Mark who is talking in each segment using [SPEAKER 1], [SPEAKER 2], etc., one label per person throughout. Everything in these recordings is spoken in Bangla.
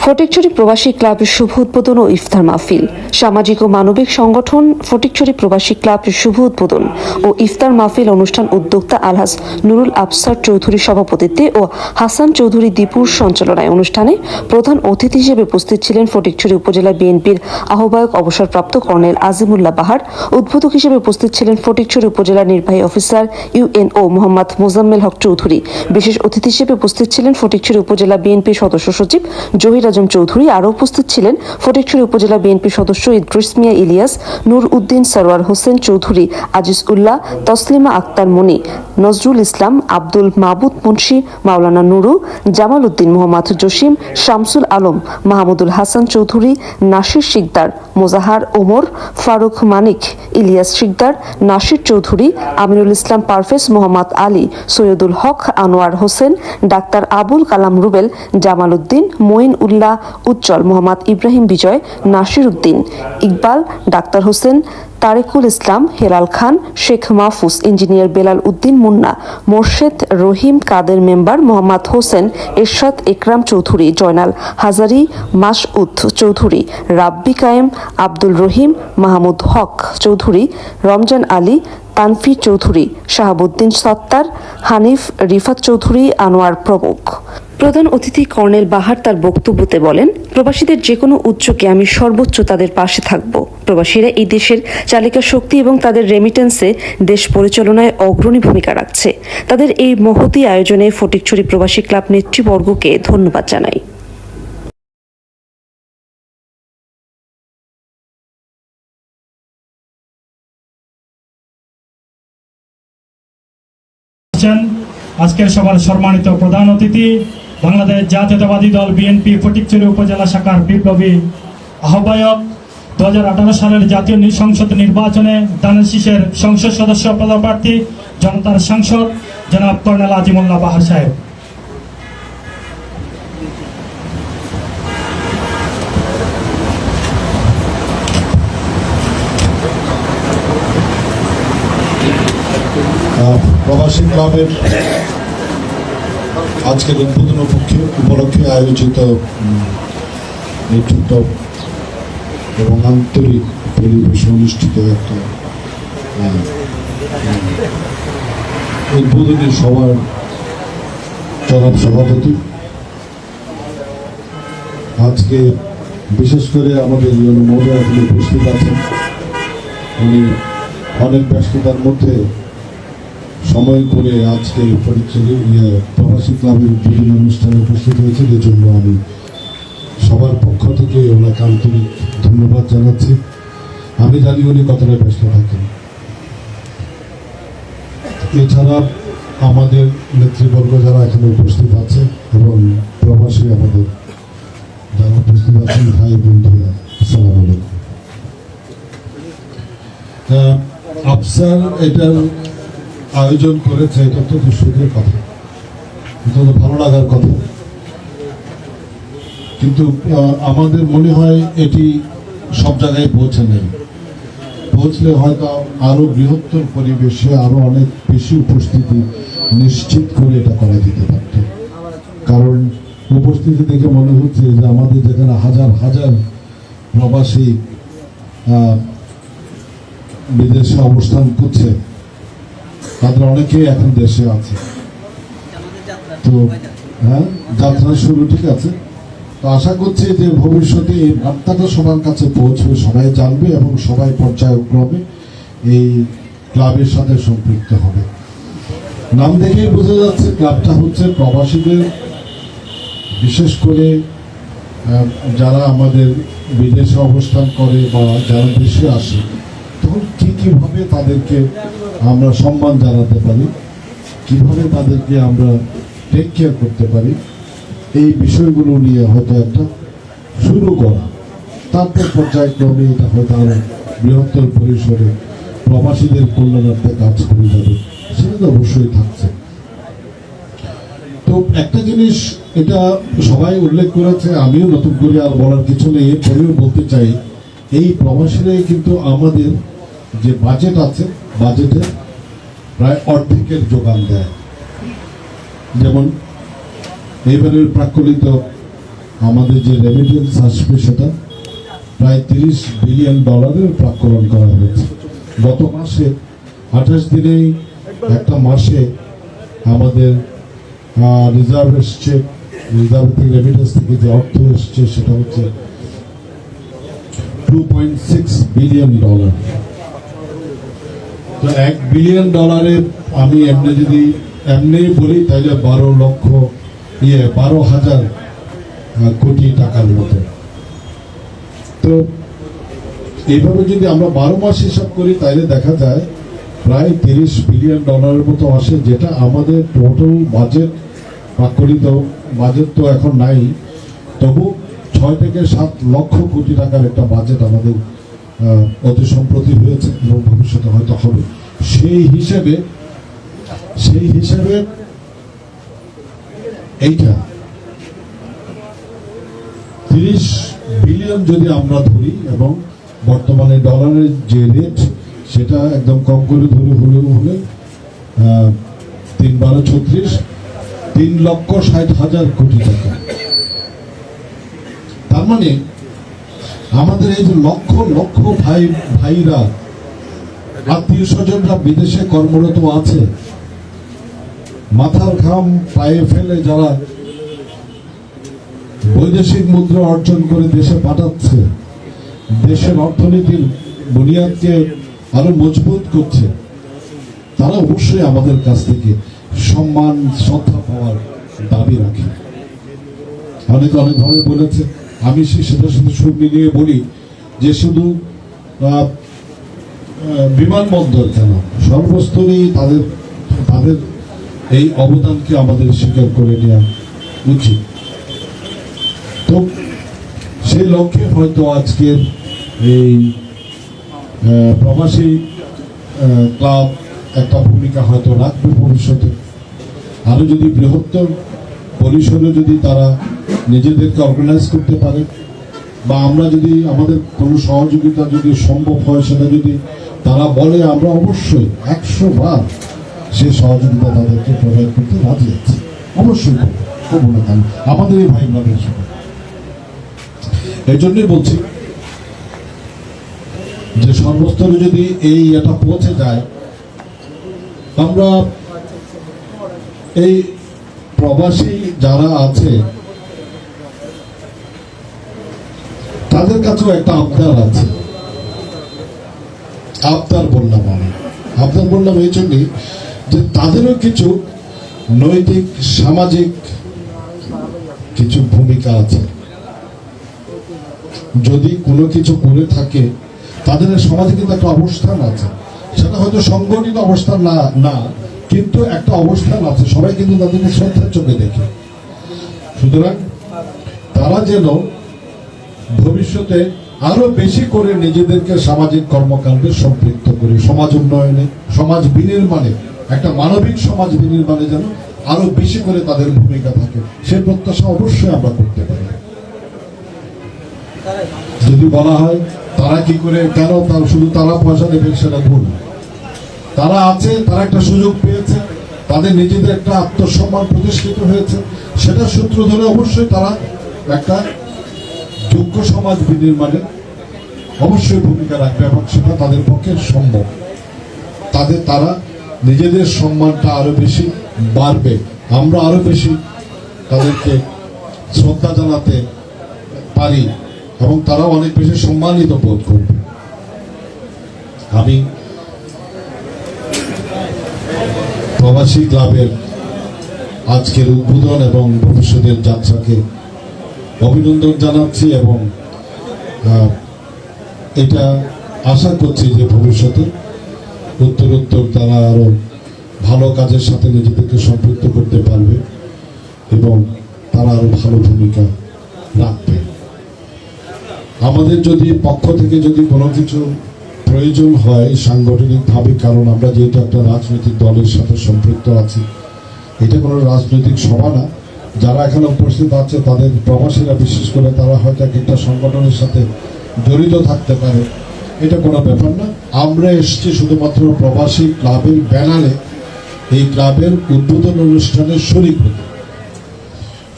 [SPEAKER 1] ফটিকছড়ি প্রবাসী ক্লাবের শুভ উদ্বোধন ও ইফতার মাহফিল। সামাজিক ও মানবিক সংগঠন ফটিকছড়ি প্রবাসী ক্লাবের শুভ উদ্বোধন ও ইফতার মাহফিল অনুষ্ঠান উদ্যোক্তা আলহাজ নুরুল আফসার চৌধুরীর সভাপতিত্বে ও হাসান চৌধুরী দীপুর সঞ্চালনায় অনুষ্ঠানে প্রধান অতিথি হিসেবে উপস্থিত ছিলেন ফটিকছড়ি উপজেলা বিএনপির আহ্বায়ক অবসরপ্রাপ্ত কর্নেল আজিমুল্লাহ বাহার। উদ্বোধক হিসেবে উপস্থিত ছিলেন ফটিকছড়ি উপজেলা নির্বাহী অফিসার ইউএনও মোহাম্মদ মোজাম্মেল হক চৌধুরী। বিশেষ অতিথি হিসেবে উপস্থিত ছিলেন ফটিকছড়ি উপজেলা বিএনপির সদস্য সচিব জহির আজম চৌধুরী। আরও উপস্থিত ছিলেন ফটিকছড়ি উপজেলা বিএনপির সদস্য ইদ্রিস মিয়া ইলিয়াস, নূর উদ্দিন সরওয়ার হোসেন চৌধুরী, আজিজ উল্লাহ, তসলিমা আক্তার মনি, নজরুল ইসলাম, আব্দুল মাবুদ মুন্সি, মাওলানা নুরু, জামাল উদ্দিন, মোহাম্মদ জসিম, শামসুল আলম, মাহমুদুল হাসান চৌধুরী, নাসির শিকদার, মোজাহার ওমর, ফারুক মানিক, ইলিয়াস শিকদার, নাসির চৌধুরী, আমিনুল ইসলাম পারভেজ, মোহাম্মদ আলী, সৈয়দুল হক, আনোয়ার হোসেন, ডাক্তার আবুল কালাম রুবেল, জামাল উদ্দিন, মঈন উল্লাহ উজ্জ্বল, মোহাম্মদ ইব্রাহিম বিজয়, নাসির উদ্দিন, ইকবাল, ডাক্তার হোসেন, তারেকুল ইসলাম, হেলাল খান, শেখ মাহফুজ, ইঞ্জিনিয়ার বেলাল উদ্দিন মুন্না, মোর্শেদ রহিম, কাদের মেম্বার, মোহাম্মদ হোসেন, এরশাদ একরাম চৌধুরী, জয়নাল হাজারি, মাসউদ চৌধুরী, রাব্বি কায়েম, আব্দুল রহিম, মাহমুদ হক চৌধুরী, রমজান আলী, তানফির চৌধুরী, শাহাবুদ্দিন সত্তার, হানিফ, রিফাত চৌধুরী, আনোয়ার প্রমুখ। প্রধান অতিথি কর্নেল বাহার তার বক্তব্যতে বলেন, প্রবাসীদের যে কোনো উদ্যোগে আমি সর্বোচ্চ তাদের পাশে থাকব। প্রবাসীরা এই দেশের চালিকা শক্তি এবং তাদের রেমিটেন্সে দেশ পরিচালনায় অগ্রণী ভূমিকা রাখছে। তাদের এই মহতী আয়োজনে ফটিকছড়ি প্রবাসী ক্লাব নেতৃবর্গকে ধন্যবাদ জানাই।
[SPEAKER 2] আজকের সবার সম্মানিত প্রধান অতিথি বাংলাদেশ জাতীয়তাবাদী দল বিএনপি ফটিকছড়ি উপজেলা শাখার বিপ্লবী আহ্বায়ক, 2018 সালের জাতীয় সংসদ নির্বাচনে দানের শীষের সংসদ সদস্য পদপ্রার্থী, জনতার সাংসদ জনাব কর্নেল আজিমুল্লাহ বাহার সাহেব।
[SPEAKER 3] প্রবাসী ক্লাবের আজকের উদ্বোধন উপলক্ষে আয়োজিত নেতৃত্ব এবং আন্তরিক পরিবেশ অনুষ্ঠিত একটা উদ্বোধনী সভার জনাব সভাপতি, আজকে বিশেষ করে আমাদের মহোদয় এখানে উপস্থিত আছেন। উনি অনেক ব্যস্ততার মধ্যে সময় করে আজকে প্রবাসী ক্লাবের উদ্বোধনী অনুষ্ঠানে উপস্থিত হয়েছে, এর জন্য আমি সবার পক্ষ থেকে ওনাকে আন্তরিক ধন্যবাদ জানাচ্ছি। আমি জানি উনি কতটা ব্যস্ত থাকেন। এছাড়া আমাদের নেতৃবর্গ যারা এখানে উপস্থিত আছে এবং প্রবাসী আমাদের যারা উপস্থিত আছেন, ভাই বন্ধুরা, আসসালামু আলাইকুম। আফসার এটার আয়োজন করেছে, এটা তো সুখের কথা, এটা তো ভালো লাগার কথা, কিন্তু আমাদের মনে হয় এটি সব জায়গায় পৌঁছে নেই। পৌঁছলে হয়তো আরো বৃহত্তর পরিবেশে আরো অনেক বেশি উপস্থিতি নিশ্চিত করে এটা করা যেতে পারত। কারণ উপস্থিতি দেখে মনে হচ্ছে যে আমাদের যেখানে হাজার হাজার প্রবাসী বিদেশে অবস্থান করছে, তাদের অনেকেই এখন দেশে আছে। তো হ্যাঁ, যাত্রা শুরু ঠিক আছে। তো আশা করছি যে ভবিষ্যতে এই বার্তাটা সবার কাছে পৌঁছবে, সবাই জানবে এবং সবাই পর্যায়ক্রমে এই ক্লাবের সাথে সম্পৃক্ত হবে। নাম দেখেই বোঝা যাচ্ছে ক্লাবটা হচ্ছে প্রবাসীদের, বিশেষ করে যারা আমাদের বিদেশে অবস্থান করে বা যারা দেশে আসে, তখন কীভাবে তাদেরকে আমরা সম্মান জানাতে পারি, কিভাবে তাদেরকে আমরা টেক কেয়ার করতে পারি, এই বিষয়গুলো নিয়ে হয়তো একটা শুরু করা, তারপর পর্যায়ক্রমে এটা হয়তো আরো বৃহত্তর পরিসরে প্রবাসীদের কল্যাণার্থে কাজ করে যাবে, সেটা তো অবশ্যই থাকছে। তো একটা জিনিস এটা সবাই উল্লেখ করেছে, আমিও নতুন করে আর বলার কিছু নেই, এরপরেও বলতে চাই, এই প্রবাসীরাই কিন্তু আমাদের যে বাজেট আছে, বাজেটের প্রায় অর্ধেকের যোগান দেয়। যেমন এইবারের প্রাক্কলিত আমাদের যে রেমিটেন্স আসবে সেটা প্রায় $30 বিলিয়ন প্রাক্কলন করা হয়েছে। গত মাসে 28 দিনেই একটা মাসে আমাদের রিজার্ভ এসছে, রিজার্ভ থেকে রেমিটেন্স থেকে যে অর্থ এসছে সেটা হচ্ছে $2.6 বিলিয়ন। তো $1 বিলিয়ন আমি এমনি বলি তাইলে 12,000 কোটি টাকার মতো। তো এইভাবে যদি আমরা 12 মাস হিসাব করি তাইলে দেখা যায় প্রায় $30 বিলিয়ন মতো আসে, যেটা আমাদের টোটাল বাজেট প্রাক্কলিত বাজেট তো এখন নাই, তবু 6 থেকে 7 লক্ষ কোটি টাকার একটা বাজেট আমাদের অতি সম্প্রতি হয়েছে এবং ভবিষ্যতে হয়তো হবে। সেই হিসেবে এইটা 30 বিলিয়ন যদি আমরা ধরি এবং বর্তমানে ডলারের যে রেট সেটা একদম কম করে ধরে হলে 3×12=36, 3,60,000 কোটি টাকা। তার মানে আমাদের এই যে লক্ষ লক্ষ ভাইরা আত্মীয় স্বজনরা বিদেশে কর্মরত আছে, মাথার ঘাম পায়ে ফেলে যারা বৈদেশিক মুদ্রা অর্জন করে দেশে পাঠাচ্ছে, দেশের অর্থনীতির বুনিয়াদকে আরো মজবুত করছে, তারা অবশ্যই আমাদের কাছ থেকে সম্মান শ্রদ্ধা পাওয়ার দাবি রাখে। অনেকভাবে বলেছে, আমি সেটা শুধু শুনে নিয়ে বলি যে শুধু বিমানবন্দর কেন, সর্বস্তরেই তাদের এই অবদানকে আমাদের স্বীকার করে নেওয়া উচিত। তো সেই লক্ষ্যে হয়তো আজকের এই প্রবাসী ক্লাব একটা ভূমিকা হয়তো রাখবে ভবিষ্যতে। আরো যদি বৃহত্তর পরিসরে যদি তারা নিজেদেরকে অর্গানাইজ করতে পারে, বা আমরা যদি আমাদের কোনো সহযোগিতা যদি সম্ভব হয় সেটা যদি তারা বলে, আমরা অবশ্যই 100 বার সেই সহযোগিতা তাদেরকে প্রোভাইড করতে রাজি আছি। অবশ্যই করবো না কেন, আমাদের এই ভাই বোনদের সঙ্গে। এই জন্যই বলছি যে সর্বস্তরে যদি এটা পৌঁছে যায়, আমরা এই প্রবাসী যারা আছে তাদের কাছেও একটা আবদার আছে। আবদার বললাম এই জন্যই যে তাদেরও কিছু নৈতিক সামাজিক কিছু ভূমিকা আছে। যদি কোনো কিছু করে থাকে, তাদের সমাজে কিন্তু একটা অবস্থান আছে, সেটা হয়তো সংগঠিত অবস্থান না কিন্তু একটা অবস্থান আছে, সবাই কিন্তু তাদেরকে শ্রদ্ধার চোখে দেখে। সুতরাং তারা যেন ভবিষ্যতে আরো বেশি করে নিজেদেরকে সামাজিক কর্মকাণ্ডে সম্পৃক্ত করে সমাজ উন্নয়নে, সমাজ বিনির্মাণে, একটা মানবিক সমাজ বিনির্মাণে যেন আরো বেশি করে তাদের ভূমিকা থাকে, সে প্রত্যাশা অবশ্যই আমরা করতে পারি। যদি বলা হয় তারা কি করে, কেন শুধু তারা পয়সা নেবে, সেটা ভুল। তারা আছে, তারা একটা সুযোগ পেয়েছে, তাদের নিজেদের একটা আত্মসম্মান প্রতিষ্ঠিত হয়েছে, সেটা সূত্র ধরে অবশ্যই তারা একটা যোগ্য সমাজ বিনির্মাণে অবশ্যই ভূমিকা রাখবে এবং সেটা তাদের পক্ষে সম্ভব। তারা নিজেদের সম্মানটা আরো বেশি বাড়বে, আমরা আরো বেশি তাদেরকে শ্রদ্ধা জানাতে পারি এবং তারাও অনেক বেশি সম্মানিত বোধ করবে। আমি প্রবাসী ক্লাবের আজকের উদ্বোধন এবং ভবিষ্যতের যাত্রাকে অভিনন্দন জানাচ্ছি এবং এটা আশা করছি যে ভবিষ্যতে উত্তরোত্তর তারা আরো ভালো কাজের সাথে নিজেদেরকে সম্পৃক্ত করতে পারবে এবং তারা আরো ভালো ভূমিকা রাখবে। আমাদের যদি পক্ষ থেকে যদি কোনো কিছু প্রয়োজন হয় সাংগঠনিকভাবে, কারণ আমরা যেহেতু একটা রাজনৈতিক দলের সাথে সম্পৃক্ত আছি, এটা কোনো রাজনৈতিক সভা না, যারা এখানে উপস্থিত আছে তাদের প্রবাসীরা বিশেষ করে তারা হয়তো একটা সংগঠনের সাথে জড়িত থাকতে পারে, এটা কোনো ব্যাপার না। আমরা এসেছি শুধুমাত্র প্রবাসী ক্লাবের ব্যানারে এই ক্লাবের উদ্বোধন অনুষ্ঠানের শরীক হতে।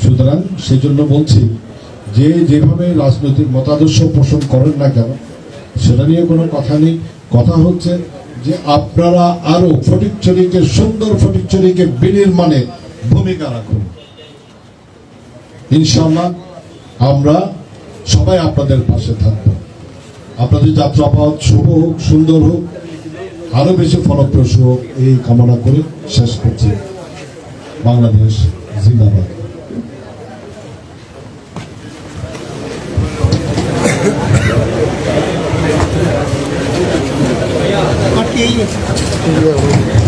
[SPEAKER 3] সুতরাং সেই জন্য বলছি যে যেভাবে রাজনৈতিক মতাদর্শ পোষণ করেন না কেন, সেটা নিয়ে কোনো কথা নেই। কথা হচ্ছে যে আপনারা আরো ফটিকছড়িকে, সুন্দর ফটিকছড়িকে বিনির্মাণে ভূমিকা রাখুন। ইনশাআল্লাহ আমরা সবাই আপনাদের পাশে থাকবো। আপনাদের যাত্রাপথ শুভ হোক, সুন্দর হোক, আরো বেশি ফলপ্রসূ হোক, এই কামনা করে শেষ করছি। বাংলাদেশ জিন্দাবাদ।
[SPEAKER 4] और यही है